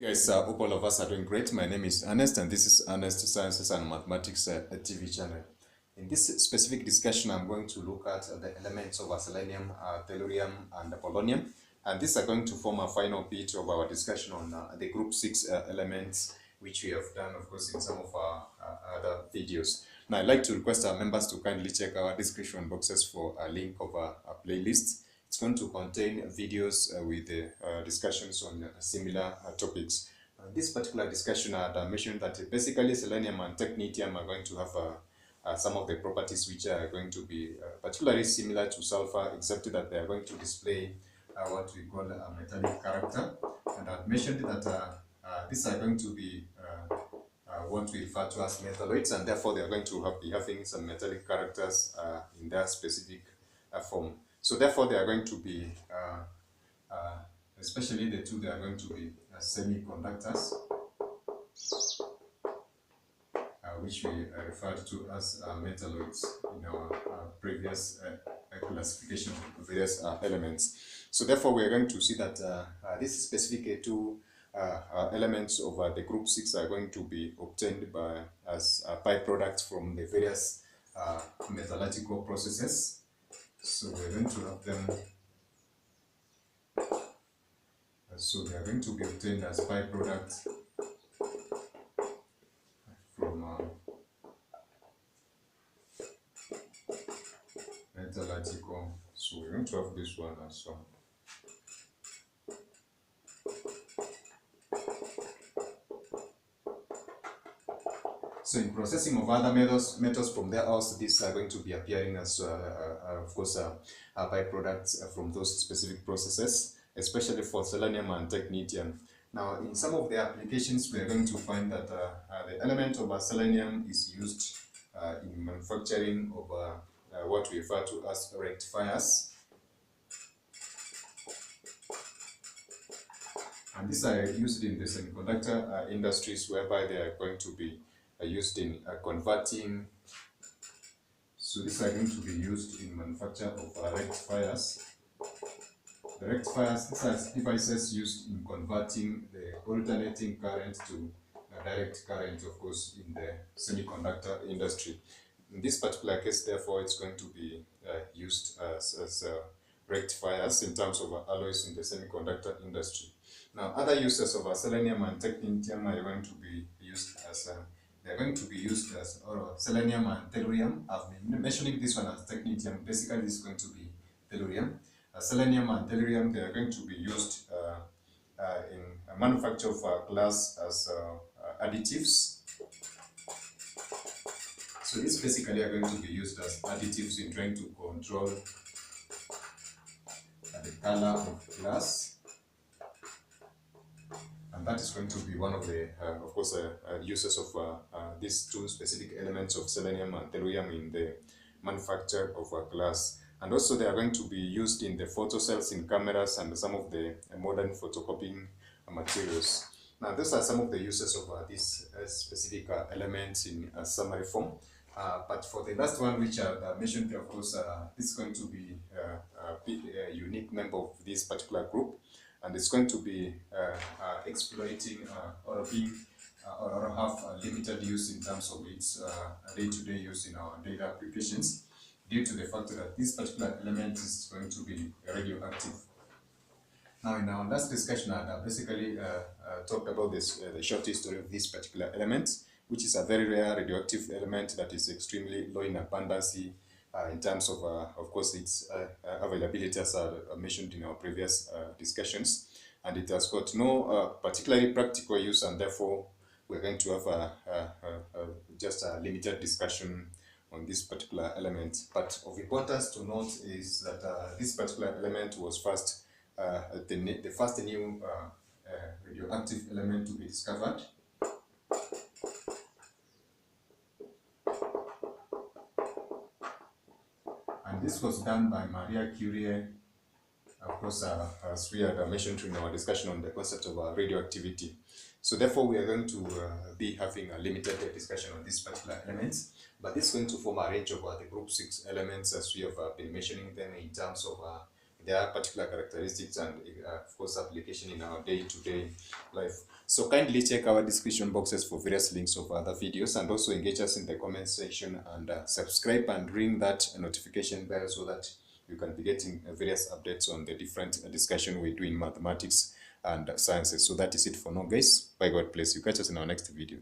Guys, hope all of us are doing great. My name is Ernest, and this is Ernest Sciences and Mathematics TV channel. In this specific discussion, I'm going to look at the elements of selenium, tellurium, and polonium. And these are going to form a final bit of our discussion on the group 6 elements, which we have done, of course, in some of our other videos. Now, I'd like to request our members to kindly check our description boxes for a link of a playlist. It's going to contain videos with discussions on similar topics. This particular discussion, I mentioned that basically selenium and technetium are going to have some of the properties which are going to be particularly similar to sulfur, except that they are going to display what we call a metallic character. And I've mentioned that these are going to be what we refer to as metalloids, and therefore they are going to be having some metallic characters in their specific form. So therefore they are going to be, especially the two, they are going to be semiconductors, which we referred to as metalloids in our previous classification of various elements. So therefore we are going to see that these specific two elements of the group 6 are going to be obtained as byproducts from the various metallurgical processes. So we're going to have them, so they are going to be obtained as byproducts from metallurgical. So we're going to have this one as well. So in processing of other metals from their house, these are going to be appearing as, of course, byproducts from those specific processes, especially for selenium and technetium. Now, in some of the applications, we are going to find that the element of selenium is used in manufacturing of what we refer to as rectifiers. And these are used in the semiconductor industries, whereby they are going to be used in converting. So these are going to be used in manufacture of rectifiers. The rectifiers, these are devices used in converting the alternating current to a direct current, of course, in the semiconductor industry. In this particular case, therefore, it's going to be used as rectifiers in terms of alloys in the semiconductor industry. Now, other uses of selenium and technetium are going to be used as they're going to be used as selenium and tellurium. I've been mentioning this one as technetium. Basically, this is going to be tellurium. Selenium and tellurium, they are going to be used in manufacture of glass as additives. So these basically are going to be used as additives in trying to control the color of glass. And that is going to be one of the, of course, uses of these two specific elements of selenium and tellurium in the manufacture of glass. And also they are going to be used in the photocells in cameras and some of the modern photocopying materials. Now, those are some of the uses of these specific elements in summary form. But for the last one, which I mentioned, of course, this is going to be a unique member of this particular group. And it's going to be exploiting or being or have limited use in terms of its day-to-day use in our daily applications, due to the fact that this particular element is going to be radioactive. Now, in our last discussion, I basically talked about this the short history of this particular element, which is a very rare radioactive element that is extremely low in abundance in terms of course, its availability, as I mentioned in our previous discussions. And it has got no particularly practical use, and therefore we're going to have just a limited discussion on this particular element. But of importance to note is that this particular element was first the first new radioactive element to be discovered. And this was done by Maria Curie, of course, as we had mentioned in our discussion on the concept of radioactivity. So therefore, we are going to be having a limited discussion on these particular elements, but this is going to form a range of the group 6 elements, as we have been mentioning them in terms of their particular characteristics and of course application in our day-to-day life. So kindly check our description boxes for various links of other videos, and also engage us in the comment section, and subscribe and ring that notification bell so that you can be getting various updates on the different discussion we do in mathematics and sciences. So that is it for now, guys. Bye, God bless you. Catch us in our next video.